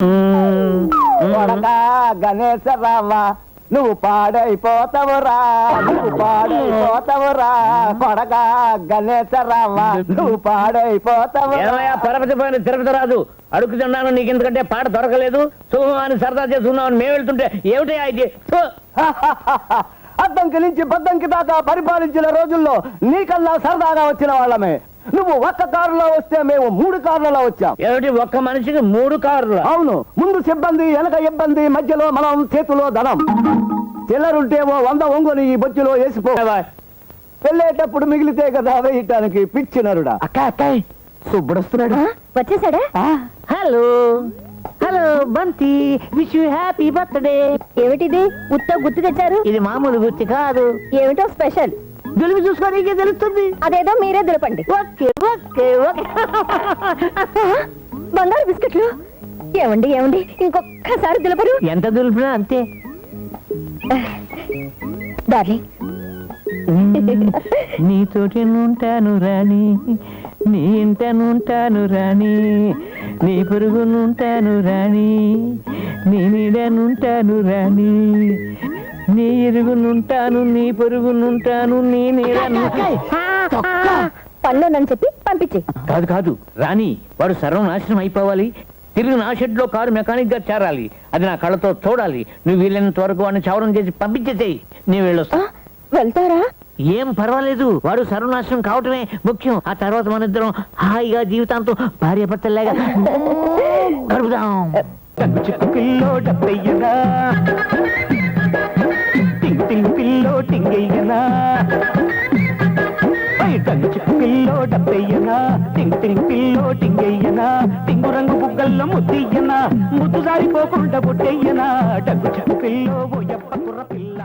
కొడకా గణేశరావా నువ్వు పాడైపోతావురా కొడకా గణేశరావా నువ్వు పాడైపోతావు. పరపతి పోయిన తిరుపతి రాదు అడుగుతున్నాను నీకు, ఎందుకంటే పాట దొరకలేదు అని సరదా చేసుకున్నామని మేము వెళ్తుంటే ఏమిటి అయితే అద్దంకి నుంచి బద్దంకి దాకా పరిపాలించిన రోజుల్లో నీకన్నా సరదాగా వచ్చిన వాళ్ళమే. నువ్వు ఒక్క కారులో వస్తే మేము 3 కార్లలో వచ్చాం. ఏమిటి ఒక్క మనిషికి 3 కార్లు? అవును, ముందు సిబ్బంది, వెనక ఇబ్బంది, మధ్యలో మనం, చేతిలో ధనం. చిల్లరుంటేమో 100 ఒంగుని ఈ బొచ్చులో వేసిపోవా. వెళ్ళేటప్పుడు మిగిలితే కదా వేయటానికి పిచ్చినరుడా. అక్కాయ్ సుబ్బుడొస్తున్నాడు. వచ్చేసాడా? హలో హలో బంతి, విష్ యూ హ్యాపీ బర్త్డే. ఏమిటిది ఉత్త గుర్తు తెచ్చారు? ఇది మామూలు గుర్తు కాదు, ఏమిటో స్పెషల్. దులిపి చూసుకోనికే తెలుస్తుంది. అదేదో మీరే దులపండి. Okay okay okay. బంగారు బిస్కెట్లు. ఏమండి ఏమండి ఇంకొక్కసారి దులపరు? ఎంత దులిపినా అంతే. డార్లింగ్, నీతోటి ఉంటాను రాణి, నీ ఇంటనుంటాను రాణి, నీ పొరుగునుంటాను రాణి, నీ నీడనుంటాను రాణి, నీ ఇరుగునుంటాను, నీ పొరుగునుంటాను, నీ నీడను. పనులోనని చెప్పి పంపించి. కాదు కాదు రాణి, వాడు సర్వనాశనం అయిపోవాలి. తిరిగి నా షెడ్ లో కారు మెకానిక్ గా చేరాలి. అది నా కళ్ళతో చూడాలి. నువ్వు వీలైనంత వరకు వాడిని చవరం చేసి పంపించేసేయి. నీ వెళ్ళొస్తా. వెళ్తారా? ఏం పర్వాలేదు, వాడు సర్వనాశనం కావటమే ముఖ్యం. ఆ తర్వాత మన ఇద్దరం హాయిగా జీవితాంతం భార్యాభర్తల్లాగా గడుపుదాం. పిల్లో డబ్బయ్యనా, టింగ్ టింగ్ పిల్లో టింగయ్యనా, పిల్లో డబ్బయ్యనా, టింగ్ టింగ్ పిల్లో టింగయ్యనా, టింగు రంగు బుగ్గల్లో ముద్దయ్యనా, ముద్దు జారిపోకుండా బుట్టయ్యనా, డగ్గు చెక్కు పిల్లో ఓ యప్ప కుర్ర పిల్ల.